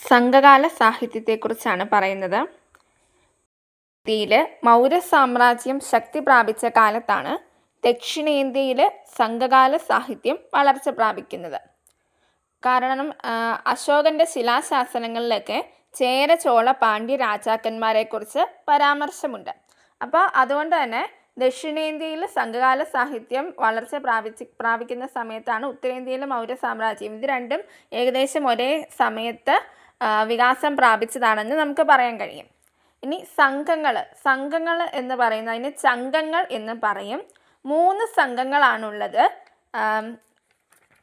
സംഘകാല സാഹിത്യത്തെക്കുറിച്ചാണ് പറയുന്നത്. ഇന്ത്യയിൽ മൗര്യ സാമ്രാജ്യം ശക്തി പ്രാപിച്ച കാലത്താണ് ദക്ഷിണേന്ത്യയിൽ സംഘകാല സാഹിത്യം വളർച്ച പ്രാപിക്കുന്നത്. കാരണം അശോകൻ്റെ ശിലാശാസനങ്ങളിലൊക്കെ ചേര, ചോള, പാണ്ഡ്യ രാജാക്കന്മാരെക്കുറിച്ച് പരാമർശമുണ്ട്. അപ്പോൾ അതുകൊണ്ട് തന്നെ ദക്ഷിണേന്ത്യയിൽ സംഘകാല സാഹിത്യം വളർച്ച പ്രാപിക്കുന്ന സമയത്താണ് ഉത്തരേന്ത്യയിലെ മൗര്യ സാമ്രാജ്യം. ഇത് രണ്ടും ഏകദേശം ഒരേ സമയത്ത് വികാസം പ്രാപിച്ചതാണെന്ന് നമുക്ക് പറയാൻ കഴിയും. ഇനി സംഘങ്ങൾ എന്ന് പറയുന്നതിന് ചങ്കങ്ങൾ എന്ന് പറയും. 3 സംഘങ്ങളാണുള്ളത്.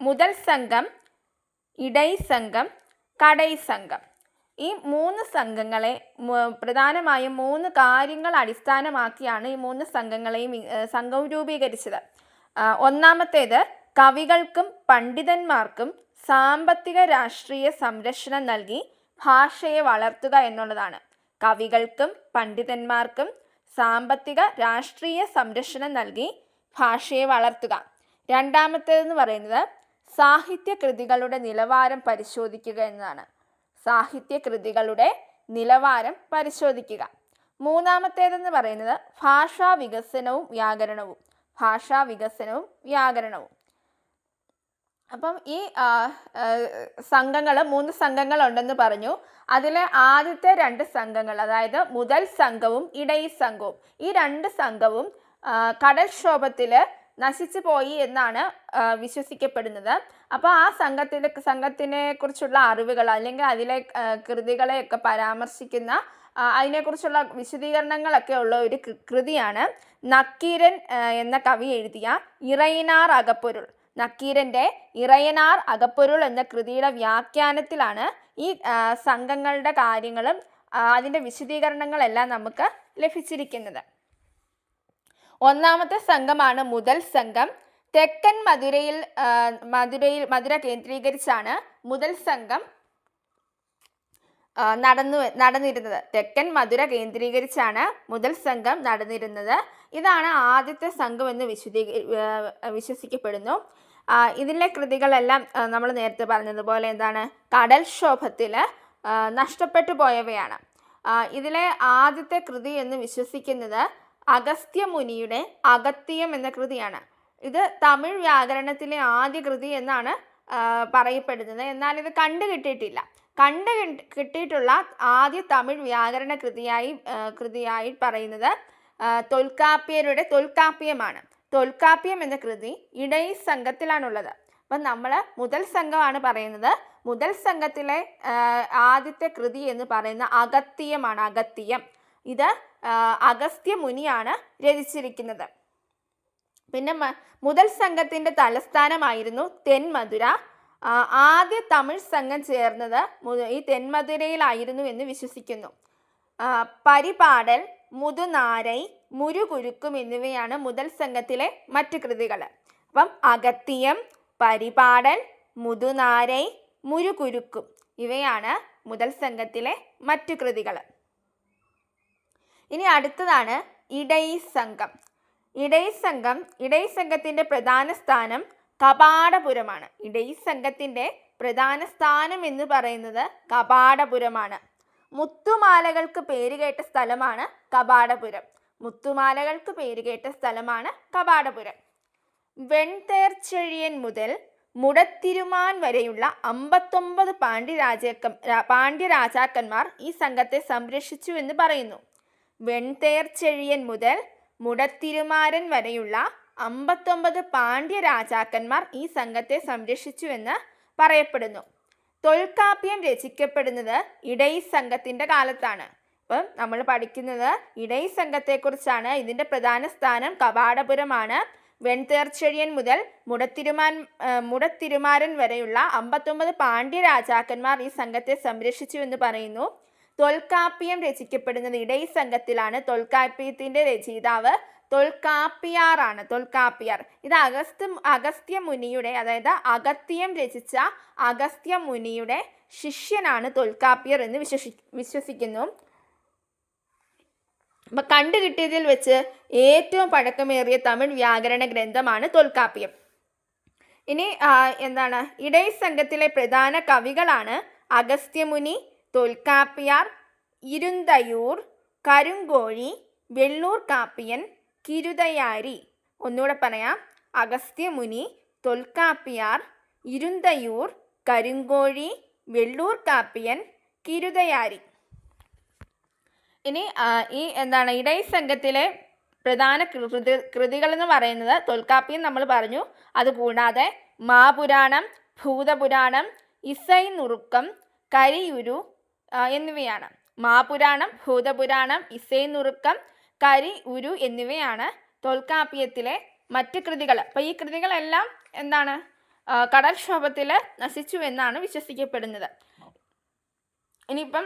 മുതൽ സംഘം, ഇടൈ സംഘം, കടൈ സംഘം. ഈ 3 സംഘങ്ങളെ പ്രധാനമായും 3 കാര്യങ്ങൾ അടിസ്ഥാനമാക്കിയാണ് ഈ 3 സംഘവും രൂപീകരിച്ചത്. ഒന്നാമത്തേത് കവികൾക്കും പണ്ഡിതന്മാർക്കും സാമ്പത്തിക രാഷ്ട്രീയ സംരക്ഷണം നൽകി ഭാഷയെ വളർത്തുക എന്നുള്ളതാണ്. കവികൾക്കും പണ്ഡിതന്മാർക്കും സാമ്പത്തിക രാഷ്ട്രീയ സംരക്ഷണം നൽകി ഭാഷയെ വളർത്തുക. രണ്ടാമത്തേതെന്ന് പറയുന്നത് സാഹിത്യകൃതികളുടെ നിലവാരം പരിശോധിക്കുക എന്നതാണ്. സാഹിത്യകൃതികളുടെ നിലവാരം പരിശോധിക്കുക. മൂന്നാമത്തേതെന്ന് പറയുന്നത് ഭാഷാ വികസനവും വ്യാകരണവും. അപ്പം ഈ സംഘങ്ങൾ 3 സംഘങ്ങളുണ്ടെന്ന് പറഞ്ഞു. അതിലെ ആദ്യത്തെ 2 സംഘങ്ങൾ, അതായത് മുതൽ സംഘവും ഇടൈ സംഘവും, ഈ 2 സംഘവും കടൽക്ഷോഭത്തിൽ നശിച്ചു പോയി എന്നാണ് വിശ്വസിക്കപ്പെടുന്നത്. അപ്പോൾ ആ സംഘത്തിനെ കുറിച്ചുള്ള അറിവുകൾ അല്ലെങ്കിൽ അതിലെ കൃതികളെയൊക്കെ പരാമർശിക്കുന്ന അതിനെക്കുറിച്ചുള്ള വിശദീകരണങ്ങളൊക്കെ ഉള്ള ഒരു കൃതിയാണ് നക്കീരൻ എന്ന കവി എഴുതിയ ഇറയനാർ അകപ്പൊരുൾ. നക്കീരൻ്റെ ഇറയനാർ അകപ്പൊരുൾ എന്ന കൃതിയുടെ വ്യാഖ്യാനത്തിലാണ് ഈ സംഘങ്ങളുടെ കാര്യങ്ങളും അതിൻ്റെ വിശദീകരണങ്ങളെല്ലാം നമുക്ക് ലഭിച്ചിരിക്കുന്നത്. ഒന്നാമത്തെ സംഘമാണ് മുതൽ സംഘം. തെക്കൻ മധുര കേന്ദ്രീകരിച്ചാണ് മുതൽ സംഘം നടന്നിരുന്നത്. തെക്കൻ മധുര കേന്ദ്രീകരിച്ചാണ് മുതൽ സംഘം നടന്നിരുന്നത്. ഇതാണ് ആദ്യത്തെ സംഘം എന്ന് വിശ്വസിക്കപ്പെടുന്നു. ഇതിലെ കൃതികളെല്ലാം നമ്മൾ നേരത്തെ പറഞ്ഞതുപോലെ എന്താണ്, കടൽക്ഷോഭത്തിൽ നഷ്ടപ്പെട്ടു പോയവയാണ്. ഇതിലെ ആദ്യത്തെ കൃതി എന്ന് വിശ്വസിക്കുന്നത് അഗസ്ത്യമുനിയുടെ അഗസ്ത്യം എന്ന കൃതിയാണ്. ഇത് തമിഴ് വ്യാകരണത്തിലെ ആദ്യ കൃതി എന്നാണ് പറയപ്പെടുന്നത്. എന്നാൽ ഇത് കിട്ടിയിട്ടുള്ള ആദ്യ തമിഴ് വ്യാകരണ കൃതിയായി പറയുന്നത് തൊൽക്കാപ്യരുടെ തൊൽക്കാപ്യമാണ്. തൊൽക്കാപ്യം എന്ന കൃതി ഇടൈ സംഘത്തിലാണുള്ളത്. അപ്പം നമ്മൾ മുതൽ സംഘമാണ് പറയുന്നത്. മുതൽ സംഘത്തിലെ ആദ്യത്തെ കൃതി എന്ന് പറയുന്ന അഗസ്ത്യമാണ്. ഇത് അഗസ്ത്യമുനിയാണ് രചിച്ചിരിക്കുന്നത്. പിന്നെ മുതൽ സംഘത്തിൻ്റെ തലസ്ഥാനമായിരുന്നു തെന്മധുര. ആദ്യ തമിഴ് സംഘം ചേർന്നത് ഈ തെന്മധുരയിലായിരുന്നു എന്ന് വിശ്വസിക്കുന്നു. പരിപാടൽ, മുതുനാരൈ, മുരുകുരുക്കും എന്നിവയാണ് മുതൽ സംഘത്തിലെ മറ്റ് കൃതികൾ. അപ്പം അഗസ്ത്യം, പരിപാടൽ, മുതുനാരൈ, മുരുകുരുക്കും ഇവയാണ് മുതൽ സംഘത്തിലെ മറ്റു കൃതികൾ. ഇനി അടുത്തതാണ് ഇടൈ സംഘം. ഇടൈ സംഘത്തിൻ്റെ പ്രധാന സ്ഥാനം കപാടപുരമാണ്. ഇടൈ സംഘത്തിൻ്റെ പ്രധാന സ്ഥാനം എന്ന് പറയുന്നത് കപാടപുരമാണ്. മുത്തുമാലകൾക്ക് പേരുകേട്ട സ്ഥലമാണ് കപാടപുരം. വെൺതേർച്ചെഴിയൻ മുതൽ മുടത്തിരുമാൻ വരെയുള്ള 59 പാണ്ഡ്യ രാജാക്കന്മാർ ഈ സംഘത്തെ സംരക്ഷിച്ചു എന്ന് പറയുന്നു. വെൺതേർച്ചെഴിയൻ മുതൽ മുടത്തിരുമാരൻ വരെയുള്ള 59 പാണ്ഡ്യ രാജാക്കന്മാർ ഈ സംഘത്തെ സംരക്ഷിച്ചു എന്ന് പറയപ്പെടുന്നു. തൊൽക്കാപ്യം രചിക്കപ്പെടുന്നത് ഇടൈ സംഘത്തിൻ്റെ കാലത്താണ്. അപ്പം നമ്മൾ പഠിക്കുന്നത് ഇടൈ സംഘത്തെക്കുറിച്ചാണ്. ഇതിൻ്റെ പ്രധാന സ്ഥാനം കപാടപുരമാണ്. വെൺതേർച്ചെഴിയൻ മുതൽ മുടത്തിരുമാരൻ വരെയുള്ള 59 പാണ്ഡ്യ രാജാക്കന്മാർ ഈ സംഘത്തെ സംരക്ഷിച്ചു എന്ന് പറയുന്നു. തൊൽക്കാപ്യം രചിക്കപ്പെടുന്നത് ഇടൈ സംഘത്തിലാണ്. തൊൽക്കാപ്യത്തിൻ്റെ രചയിതാവ് തൊൽക്കാപ്പിയാറാണ്. ഇത് അഗസ്ത്യമുനിയുടെ, അതായത് അഗസ്ത്യം രചിച്ച അഗസ്ത്യമുനിയുടെ ശിഷ്യനാണ് തൊൽക്കാപ്പിയർ എന്ന് വിശ്വസിക്കുന്നു. അപ്പം കണ്ടുകിട്ടിയതിൽ വെച്ച് ഏറ്റവും പഴക്കമേറിയ തമിഴ് വ്യാകരണ ഗ്രന്ഥമാണ് തൊൽക്കാപ്യം. ഇനി ഇടൈ സംഘത്തിലെ പ്രധാന കവികളാണ് അഗസ്ത്യമുനി, തൊൽക്കാപ്പിയാർ, ഇരുന്തയൂർ, കരുങ്കോഴി, വെള്ളൂർ കാപ്പിയൻ, കിരുതയാരി. ഒന്നുകൂടെ പറയാം. അഗസ്ത്യമുനി, തൊൽക്കാപ്പിയാർ, ഇരുന്തയൂർ, കരുങ്കോഴി, വെള്ളൂർ കാപ്പിയൻ, കിരുതയാരി. ഇനി ഈ ഇടയസംഘത്തിലെ പ്രധാന കൃതികൾ എന്ന് പറയുന്നത് തൊൽക്കാപ്പിയൻ നമ്മൾ പറഞ്ഞു. അതുകൂടാതെ മാപുരാണം, ഭൂതപുരാണം, ഇസൈ നുറുക്കം, കരിയുരു എന്നിവയാണ്. മാപുരാണം, ഭൂതപുരാണം, ഇസൈ നുറുക്കം, കരി ഉരു എന്നിവയാണ് തൊൽക്കാപ്പിയത്തിലെ മറ്റ് കൃതികൾ. അപ്പോൾ ഈ കൃതികളെല്ലാം കടൽക്ഷോഭത്തിൽ നശിച്ചു എന്നാണ് വിശ്വസിക്കപ്പെടുന്നത്. ഇനിയിപ്പം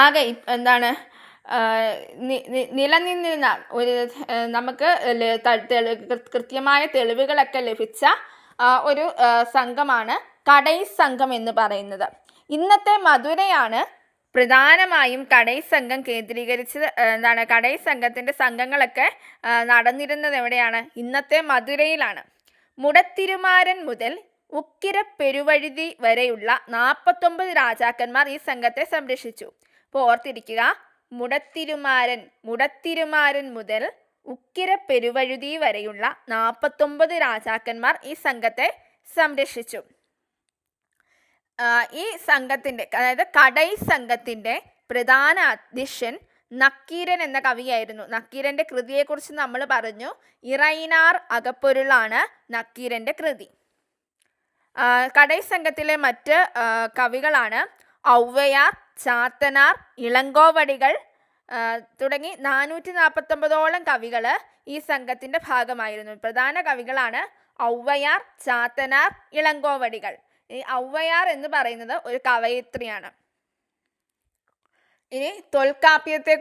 ആകെ നിലനിന്നിരുന്ന ഒരു നമുക്ക് കൃത്യമായ തെളിവുകളൊക്കെ ലഭിച്ച ഒരു സംഘമാണ് കടൈ സംഘം എന്ന് പറയുന്നത്. ഇന്നത്തെ മധുരയാണ് പ്രധാനമായും കടൈ സംഘം കേന്ദ്രീകരിച്ചത്. കടൈ സംഘത്തിൻ്റെ സംഘങ്ങളൊക്കെ നടന്നിരുന്നത് എവിടെയാണ്? ഇന്നത്തെ മധുരയിലാണ്. മുടത്തിരുമാരൻ മുതൽ ഉക്കിര പെരുവഴുതി വരെയുള്ള 49 രാജാക്കന്മാർ ഈ സംഘത്തെ സംരക്ഷിച്ചു. അപ്പോൾ ഓർത്തിരിക്കുക, മുടത്തിരുമാരൻ മുതൽ ഉക്കിര പെരുവഴുതി വരെയുള്ള 49 രാജാക്കന്മാർ ഈ സംഘത്തെ സംരക്ഷിച്ചു. ഈ സംഘത്തിൻ്റെ, അതായത് കടൈ സംഘത്തിൻ്റെ പ്രധാന അധ്യക്ഷൻ നക്കീരൻ എന്ന കവിയായിരുന്നു. നക്കീരൻ്റെ കൃതിയെക്കുറിച്ച് നമ്മൾ പറഞ്ഞു. ഇറൈനാർ അകപ്പൊരുളാണ് നക്കീരൻ്റെ കൃതി. കടൈ സംഘത്തിലെ മറ്റ് കവികളാണ് ഔവയാർ, ചാത്തനാർ, ഇളങ്കോവടികൾ തുടങ്ങി 449ഓളം കവികൾ ഈ സംഘത്തിൻ്റെ ഭാഗമായിരുന്നു. പ്രധാന കവികളാണ് ഔവയാർ, ചാത്തനാർ, ഇളങ്കോവടികൾ. ഈ ഔവയാർ എന്ന് പറയുന്നത് ഒരു കവയിത്രിയാണ്. ഇനി തൊൽക്കാപ്യത്തെ